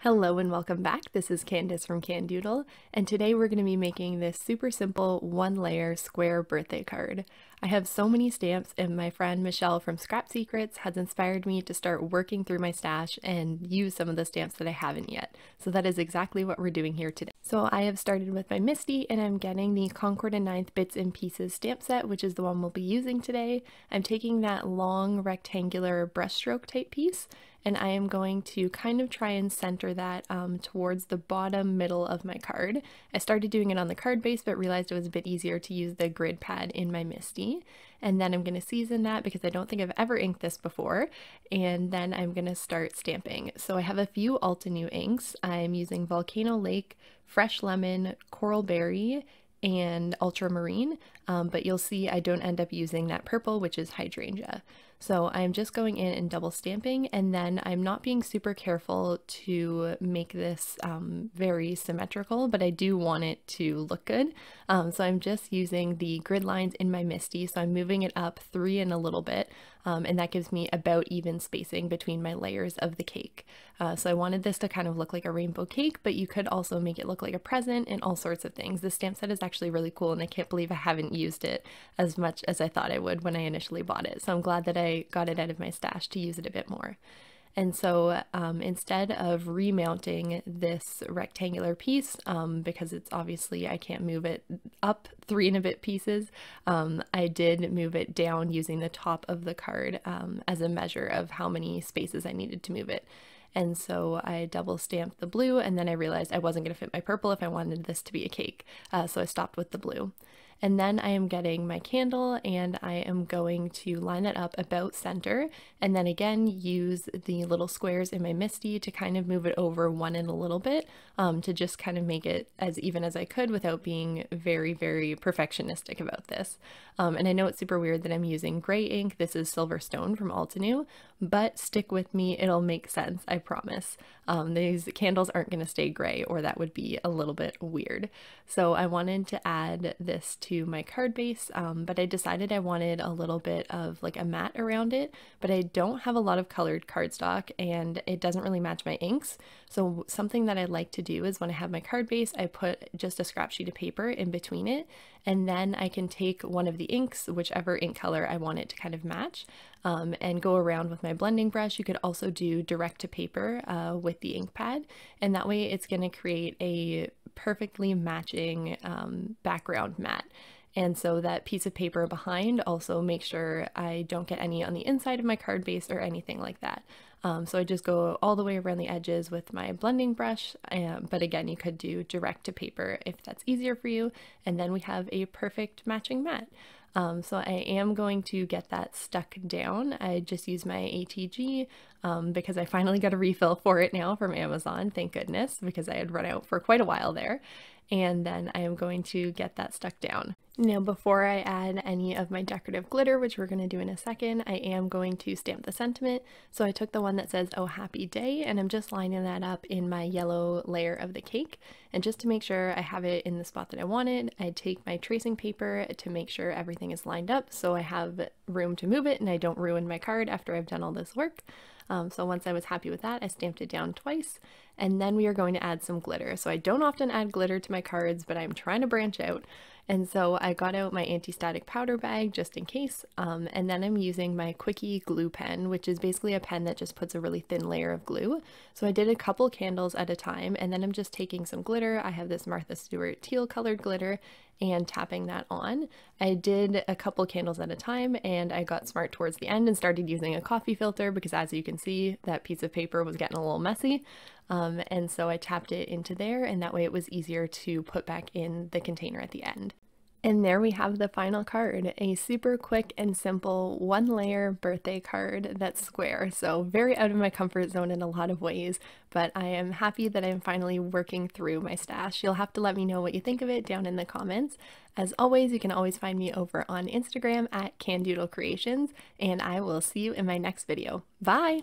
Hello and welcome back. This is Candace from Candoodle, and today we're going to be making this super simple one-layer square birthday card. I have so many stamps, and my friend Michelle from Scrap Secrets has inspired me to start working through my stash and use some of the stamps that I haven't yet. So that is exactly what we're doing here today. So I have started with my Misty, and I'm getting the Concord 9th Bits and Pieces stamp set, which is the one we'll be using today. I'm taking that long rectangular brushstroke type piece, and I am going to kind of try and center that towards the bottom middle of my card. I started doing it on the card base, but realized it was a bit easier to use the grid pad in my Misty. And then I'm going to season that because I don't think I've ever inked this before. And then I'm going to start stamping. So I have a few Altenew inks. I'm using Volcano Lake, Fresh Lemon, Coral Berry, and Ultramarine, but you'll see I don't end up using that purple, which is Hydrangea. So I'm just going in and double stamping, and then I'm not being super careful to make this very symmetrical, but I do want it to look good. So I'm just using the grid lines in my Misty, so I'm moving it up 3 and a little bit, and that gives me about even spacing between my layers of the cake. So I wanted this to kind of look like a rainbow cake, but you could also make it look like a present and all sorts of things. The stamp set is actually really cool, and I can't believe I haven't used it as much as I thought I would when I initially bought it. So I'm glad that I got it out of my stash to use it a bit more. And so instead of remounting this rectangular piece, because it's obviously I can't move it up 3 and a bit pieces, I did move it down using the top of the card as a measure of how many spaces I needed to move it. And so I double stamped the blue, and then I realized I wasn't going to fit my purple if I wanted this to be a cake. So I stopped with the blue. And then I am getting my candle, and I am going to line it up about center, and then again use the little squares in my Misty to kind of move it over 1 and a little bit, to just kind of make it as even as I could without being very, very perfectionistic about this. And I know it's super weird that I'm using gray ink. This is Silverstone from Altenew, but stick with me, it'll make sense, I promise. These candles aren't going to stay gray, or that would be a little bit weird. So I wanted to add this to my card base, but I decided I wanted a little bit of like a matte around it, but I don't have a lot of colored cardstock and it doesn't really match my inks. So something that I like to do is when I have my card base, I put just a scrap sheet of paper in between it, and then I can take one of the inks, whichever ink color I want it to kind of match, and go around with my blending brush. You could also do direct to paper with the ink pad, and that way it's going to create a perfectly matching background matte. And so that piece of paper behind also make sure I don't get any on the inside of my card base or anything like that. So I just go all the way around the edges with my blending brush, but again, you could do direct to paper if that's easier for you, and then we have a perfect matching matte. So I am going to get that stuck down. I just use my ATG because I finally got a refill for it now from Amazon, thank goodness, because I had run out for quite a while there. And then I am going to get that stuck down. Now, before I add any of my decorative glitter, which we're going to do in a second, I am going to stamp the sentiment. So I took the one that says, "Oh, happy day," and I'm just lining that up in my yellow layer of the cake. And just to make sure I have it in the spot that I wanted, I take my tracing paper to make sure everything is lined up so I have room to move it and I don't ruin my card after I've done all this work. So once I was happy with that, I stamped it down twice, and then we are going to add some glitter. So I don't often add glitter to my cards, but I'm trying to branch out. And so I got out my anti-static powder bag just in case, and then I'm using my Quickie glue pen, which is basically a pen that just puts a really thin layer of glue. So I did a couple candles at a time, and then I'm just taking some glitter. I have this Martha Stewart teal colored glitter, and tapping that on. I did a couple candles at a time, and I got smart towards the end and started using a coffee filter because, as you can see, that piece of paper was getting a little messy. And so I tapped it into there, and that way it was easier to put back in the container at the end. And there we have the final card, a super quick and simple one-layer birthday card that's square. So very out of my comfort zone in a lot of ways, but I am happy that I'm finally working through my stash. You'll have to let me know what you think of it down in the comments. As always, you can always find me over on Instagram at Candoodle Creations, and I will see you in my next video. Bye!